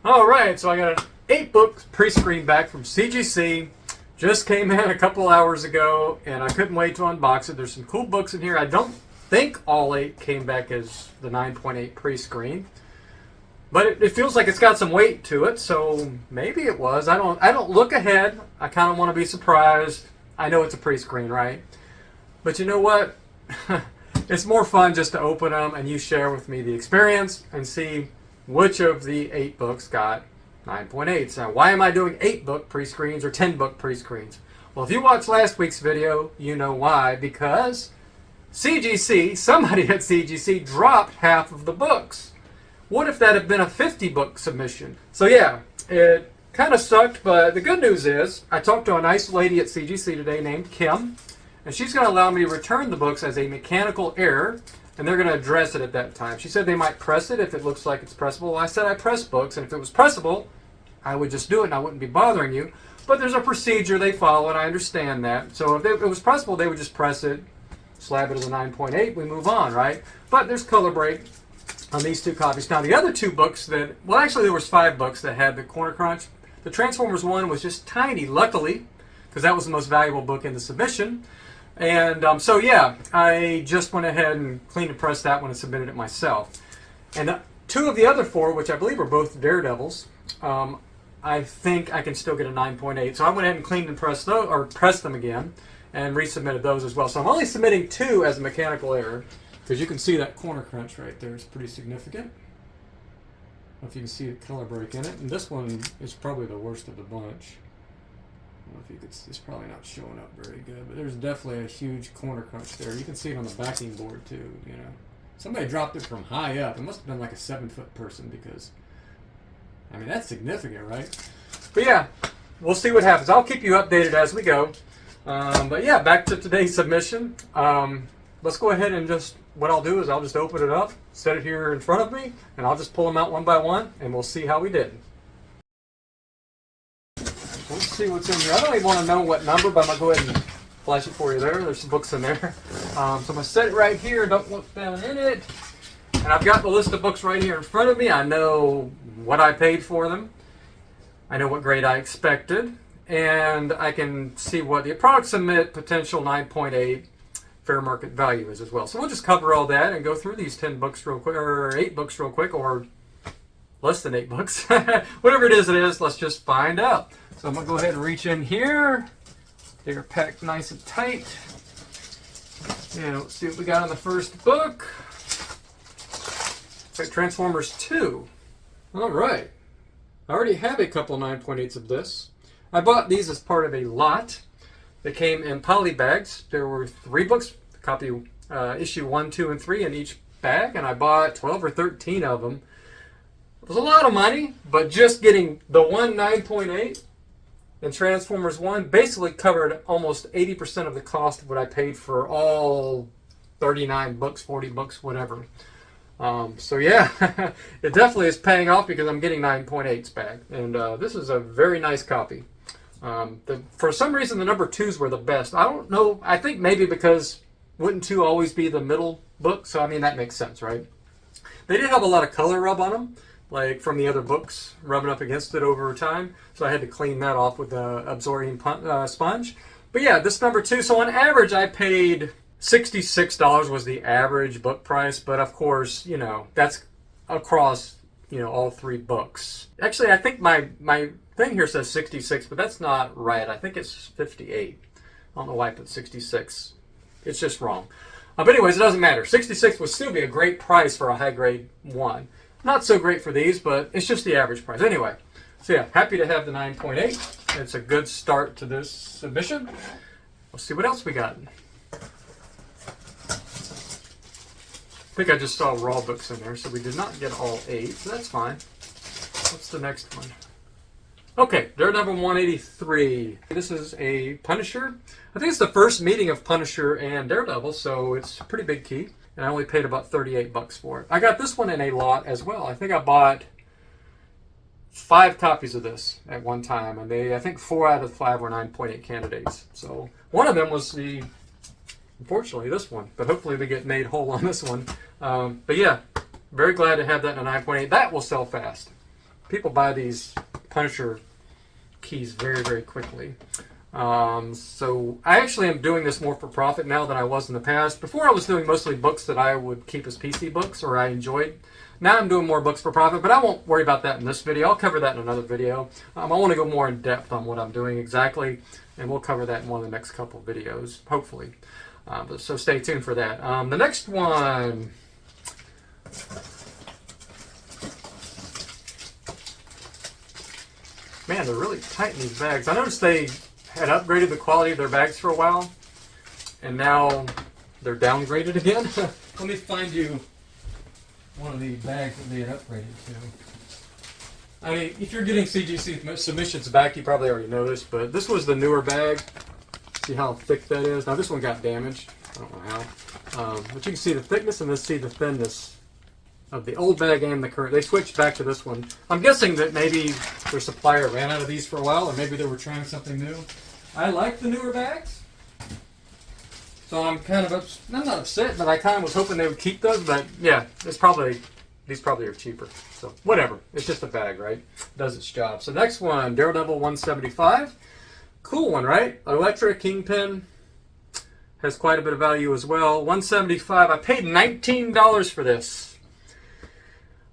Alright, so I got an 8-book pre-screen back from CGC. Just came in a couple hours ago, and I couldn't wait to unbox it. There's some cool books in here. I don't think all 8 came back as the 9.8 pre-screen, but it feels like it's got some weight to it, so maybe it was. I don't look ahead. I kind of want to be surprised. I know it's a pre-screen, right? But you know what? It's more fun just to open them and you share with me the experience and see which of the 8 books got 9.8s. Now, why am I doing 8-book pre-screens or 10-book pre-screens? Well, if you watched last week's video, you know why. Because CGC, somebody at CGC, dropped half of the books. What if that had been a 50-book submission? So yeah, it kind of sucked, but the good news is I talked to a nice lady at CGC today named Kim, and she's going to allow me to return the books as a mechanical error, and they're going to address it at that time. She said they might press it if it looks like it's pressable. Well, I said I press books, and if it was pressable, I would just do it and I wouldn't be bothering you. But there's a procedure they follow, and I understand that. So if it was pressable, they would just press it, slab it as a 9.8, we move on, right? But there's color break on these 2 copies. Now, the other 2 books that, well, actually there was 5 books that had the corner crunch. The Transformers one was just tiny, luckily, because that was the most valuable book in the submission. And so yeah, I just went ahead and cleaned and pressed that one and submitted it myself. And 2 of the other 4, which I believe are both Daredevils, I think I can still get a 9.8. So I went ahead and cleaned and pressed those, or pressed them again, and resubmitted those as well. So I'm only submitting 2 as a mechanical error, because you can see that corner crunch right there is pretty significant. I don't know if you can see the color break in it. And this one is probably the worst of the bunch. I don't know if you could, it's probably not showing up very good, but there's definitely a huge corner crunch there. You can see it on the backing board too, you know. Somebody dropped it from high up. It must have been like a 7-foot person, because, I mean, that's significant, right? But yeah, we'll see what happens. I'll keep you updated as we go. But yeah, back to today's submission. Let's go ahead and just, what I'll do is I'll just open it up, set it here in front of me, and I'll just pull them out one by one, and we'll see how we did. Let's see what's in here. I don't even want to know what number, but I'm going to go ahead and flash it for you there. There's some books in there. So I'm going to set it right here. Don't look down in it. And I've got the list of books right here in front of me. I know what I paid for them. I know what grade I expected. And I can see what the approximate potential 9.8 fair market value is as well. So we'll just cover all that and go through these 10 books real quick, or 8 books real quick, or less than 8 books. Whatever it is, let's just find out. So I'm going to go ahead and reach in here. They're packed nice and tight. And let's see what we got on the first book. It's like Transformers 2. All right. I already have a couple 9.8s of this. I bought these as part of a lot. They came in poly bags. There were 3 books, copy issue 1, 2, and 3 in each bag, and I bought 12 or 13 of them. It was a lot of money, but just getting the one 9.8 and Transformers 1 basically covered almost 80% of the cost of what I paid for all 39 books, 40 books, whatever. So yeah, it definitely is paying off because I'm getting 9.8s back. And this is a very nice copy. For some reason, the number 2s were the best. I don't know. I think maybe because wouldn't 2 always be the middle book? So, I mean, that makes sense, right? They did have a lot of color rub on them, like from the other books rubbing up against it over time. So I had to clean that off with the absorbing sponge. But yeah, this number 2. So on average, I paid $66 was the average book price. But of course, you know, that's across, you know, all 3 books. Actually, I think my thing here says 66, but that's not right. I think it's 58. I don't know why I put 66. It's just wrong. But anyways, it doesn't matter. 66 would still be a great price for a high grade 1. Not so great for these, but it's just the average price. Anyway, so yeah, happy to have the 9.8. It's a good start to this submission. Let's see what else we got. I think I just saw raw books in there, so we did not get all 8, so that's fine. What's the next one? Okay, Daredevil 183. This is a Punisher. I think it's the first meeting of Punisher and Daredevil, so it's a pretty big key. And I only paid about 38 bucks for it. I got this one in a lot as well. I think I bought 5 copies of this at one time, and I think 4 out of 5 were 9.8 candidates. So one of them was unfortunately this one, but hopefully we get made whole on this one. But yeah, very glad to have that in a 9.8. That will sell fast. people buy these Punisher keys very, very quickly. So I actually am doing this more for profit now than I was in the past. Before I was doing mostly books that I would keep as PC books or I enjoyed. Now I'm doing more books for profit, but I won't worry about that in this video. I'll cover that in another video. I want to go more in depth on what I'm doing exactly, and we'll cover that in one of the next couple videos, hopefully. So stay tuned for that. The next one. Man, they're really tight in these bags. I noticed they had upgraded the quality of their bags for a while, and now they're downgraded again. Let me find you one of the bags that they had upgraded to. I mean, if you're getting CGC submissions back, you probably already know this, but this was the newer bag. See how thick that is? Now this one got damaged. I don't know how. But you can see the thickness and then see the thinness of the old bag and the current. They switched back to this one. I'm guessing that maybe their supplier ran out of these for a while, or maybe they were trying something new. I like the newer bags, so I'm kind of I'm not upset, but I kind of was hoping they would keep those. But yeah, these probably are cheaper. So whatever, it's just a bag, right? Does its job. So next one, Daredevil 175. Cool one, right? Electra Kingpin has quite a bit of value as well. 175. I paid $19 for this.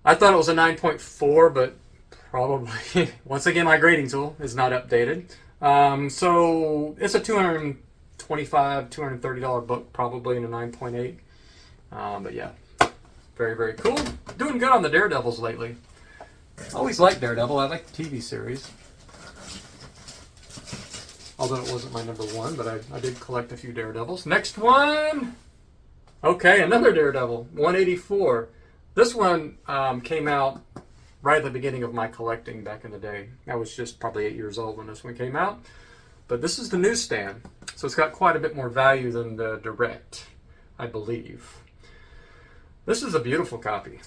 I thought it was a 9.4, but probably, once again, my grading tool is not updated. So it's a $225, $230 book, probably in a 9.8. But yeah, very, very cool. Doing good on the Daredevils lately. I always liked Daredevil. I like the TV series. Although it wasn't my number one, but I did collect a few Daredevils. Next one. Okay, another Daredevil, 184. This one came out right at the beginning of my collecting back in the day. I was just probably 8 years old when this one came out. But this is the newsstand, so it's got quite a bit more value than the direct, I believe. This is a beautiful copy.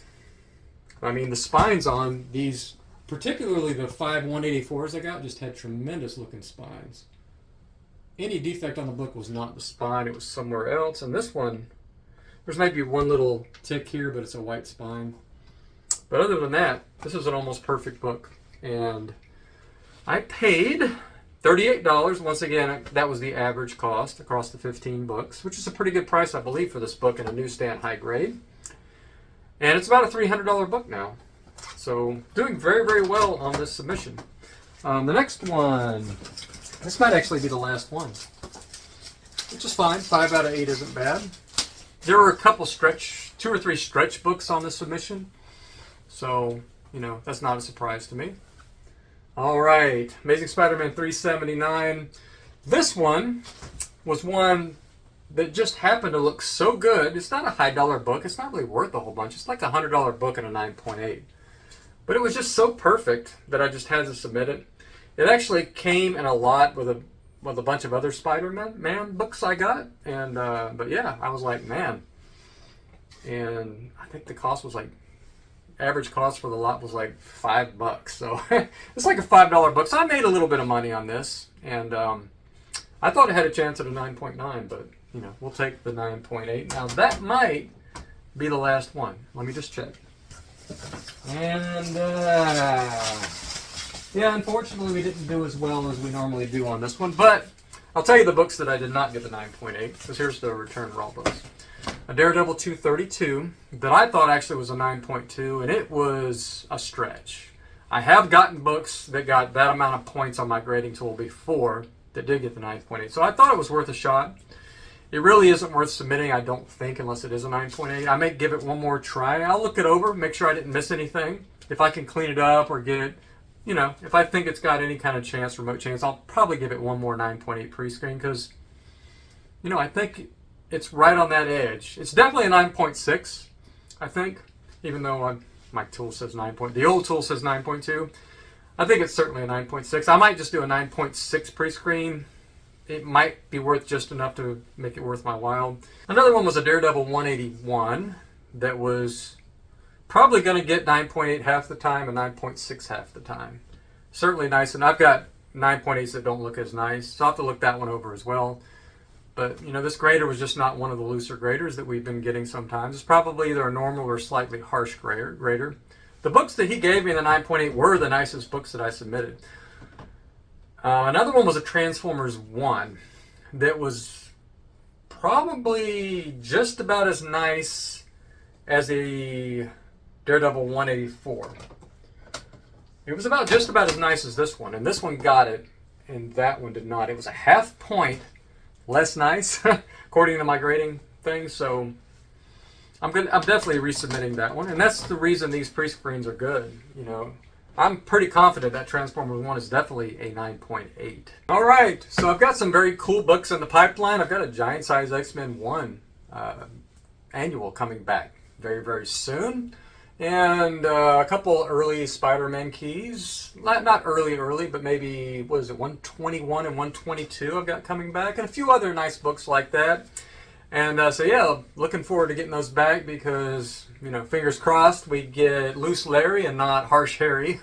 I mean, the spines on these, particularly the 5 184s I got, just had tremendous looking spines. Any defect on the book was not the spine, it was somewhere else. And this one, there's maybe one little tick here, but it's a white spine. But other than that, this is an almost perfect book. And I paid $38. Once again, that was the average cost across the 15 books, which is a pretty good price, I believe, for this book in a newsstand high grade. And it's about a $300 book now. So doing very, very well on this submission. The next one, this might actually be the last one, which is fine. 5 out of 8 isn't bad. There were a couple 2 or 3 stretch books on this submission. So, you know, that's not a surprise to me. All right, Amazing Spider-Man 379. This one was one that just happened to look so good. It's not a high dollar book. It's not really worth a whole bunch. It's like a $100 book and a 9.8. But it was just so perfect that I just had to submit it. It actually came in a lot with a bunch of other Spider-Man books I got. And but yeah, I was like, man. And I think the cost was like, average cost for the lot was like $5. So it's like a $5 book. So I made a little bit of money on this. And I thought it had a chance at a 9.9, but you know, we'll take the 9.8. Now that might be the last one. Let me just check. And yeah, unfortunately we didn't do as well as we normally do on this one, but I'll tell you the books that I did not get the 9.8, because here's the return raw books. A Daredevil 232 that I thought actually was a 9.2, and it was a stretch. I have gotten books that got that amount of points on my grading tool before that did get the 9.8, so I thought it was worth a shot. It really isn't worth submitting, I don't think, unless it is a 9.8. I may give it one more try. I'll look it over, make sure I didn't miss anything. If I can clean it up or get it, you know, if I think it's got any kind of chance, remote chance, I'll probably give it one more 9.8 pre-screen because, you know, I think it's right on that edge. It's definitely a 9.6, I think, even though my tool says 9. The old tool says 9.2. I think it's certainly a 9.6. I might just do a 9.6 pre-screen. It might be worth just enough to make it worth my while. Another one was a Daredevil 181 that was probably going to get 9.8 half the time and 9.6 half the time. Certainly nice, and I've got 9.8s that don't look as nice, so I'll have to look that one over as well. But, you know, this grader was just not one of the looser graders that we've been getting sometimes. It's probably either a normal or slightly harsh grader. the books that he gave me in the 9.8 were the nicest books that I submitted. Another one was a Transformers 1 that was probably just about as nice as a Daredevil 184. It was just about as nice as this one, and this one got it, and that one did not. It was a half point less nice, according to my grading thing. So I'm definitely resubmitting that one, and that's the reason these pre-screens are good. You know, I'm pretty confident that Transformers 1 is definitely a 9.8. All right, so I've got some very cool books in the pipeline. I've got a Giant Size X-Men 1 annual coming back very, very soon. And a couple early Spider-Man keys. Not early, but maybe, what is it, 121 and 122 I've got coming back. And a few other nice books like that. And so yeah, looking forward to getting those back because, you know, fingers crossed we get Loose Larry and not Harsh Harry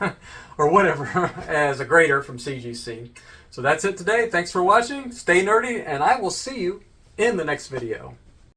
or whatever as a grader from CGC. So that's it today. Thanks for watching. Stay nerdy, and I will see you in the next video.